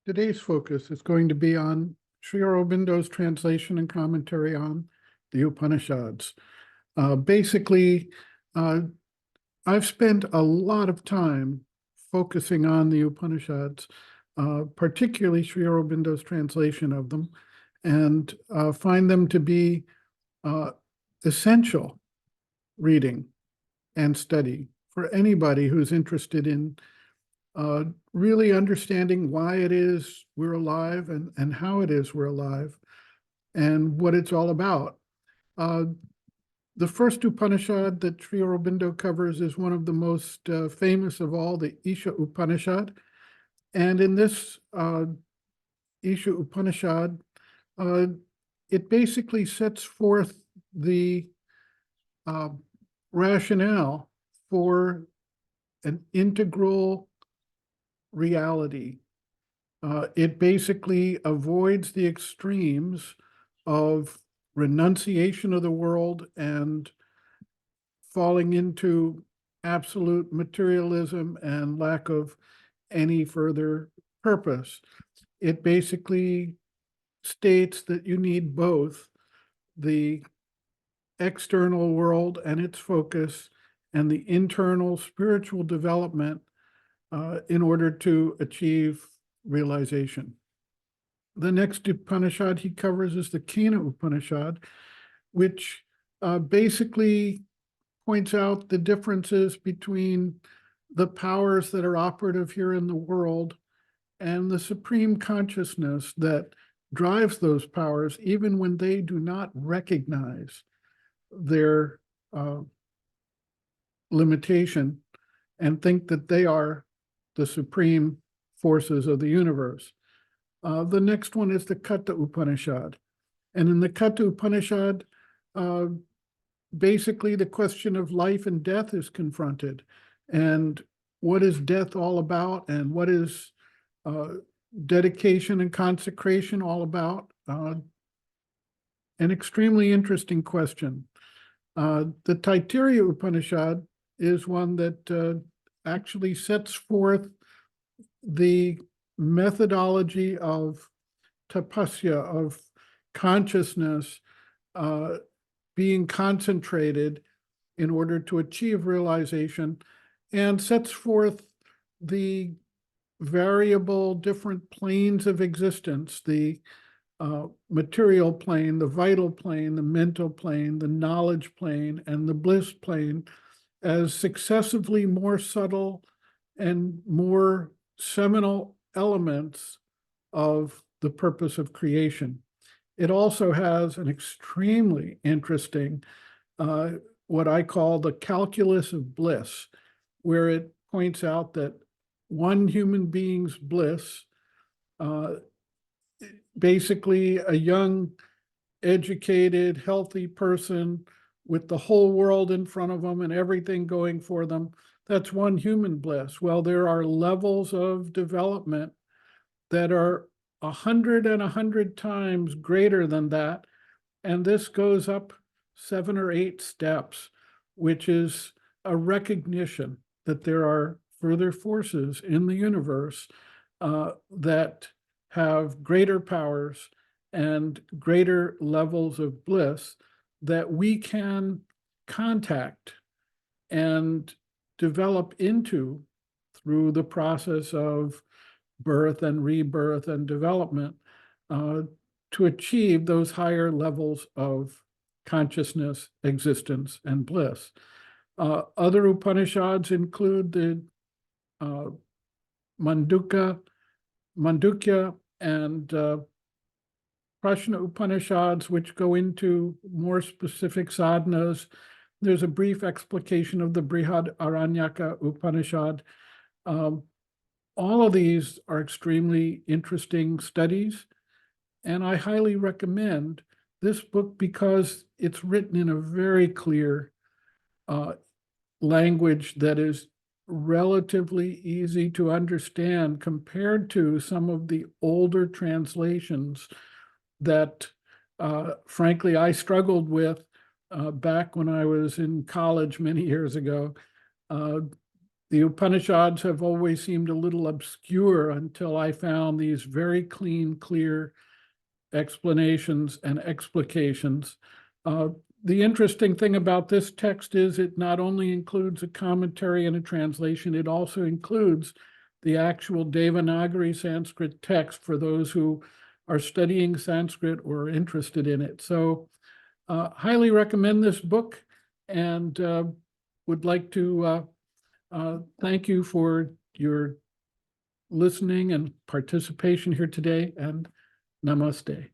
Today's focus is going to be on Sri Aurobindo's translation and commentary on the Upanishads. Basically, I've spent a lot of time focusing on the Upanishads, particularly Sri Aurobindo's translation of them, and find them to be essential reading and study for anybody who's interested in really understanding why it is we're alive and how it is we're alive and what it's all about. The first Upanishad that Sri Aurobindo covers is one of the most famous of all, the Isha Upanishad. And in this Isha Upanishad, it basically sets forth the rationale for an integral reality. It basically avoids the extremes of renunciation of the world and falling into absolute materialism and lack of any further purpose. It basically states that you need both the external world and its focus and the internal spiritual development in order to achieve realization. The next Upanishad he covers is the Kena Upanishad, which basically points out the differences between the powers that are operative here in the world and the supreme consciousness that drives those powers, even when they do not recognize their limitation and think that they are the supreme forces of the universe. The next one is the Katha Upanishad. And in the Katha Upanishad, basically the question of life and death is confronted. And what is death all about? And what is dedication and consecration all about? An extremely interesting question. The Taittiriya Upanishad is one that actually sets forth the methodology of tapasya, of consciousness being concentrated in order to achieve realization, and sets forth the variable different planes of existence, the material plane, the vital plane, the mental plane, the knowledge plane, and the bliss plane as successively more subtle and more seminal elements of the purpose of creation. It also has an extremely interesting, what I call the calculus of bliss, where it points out that one human being's bliss, basically a young, educated, healthy person with the whole world in front of them and everything going for them, that's one human bliss. Well, there are levels of development that are 100 times greater than that. And this goes up 7 or 8 steps, which is a recognition that there are further forces in the universe that have greater powers and greater levels of bliss that we can contact and develop into through the process of birth and rebirth and development to achieve those higher levels of consciousness, existence, and bliss. Other Upanishads include the Mandukya and Prashna Upanishads, which go into more specific sadhanas. There's a brief explication of the Brihad Aranyaka Upanishad. All of these are extremely interesting studies, and I highly recommend this book because it's written in a very clear language that is relatively easy to understand compared to some of the older translations that, frankly, I struggled with back when I was in college many years ago. the Upanishads have always seemed a little obscure until I found these very clean, clear explanations and explications. The interesting thing about this text is it not only includes a commentary and a translation, it also includes the actual Devanagari Sanskrit text for those who are studying Sanskrit or are interested in it. So highly recommend this book, and would like to thank you for your listening and participation here today, and namaste.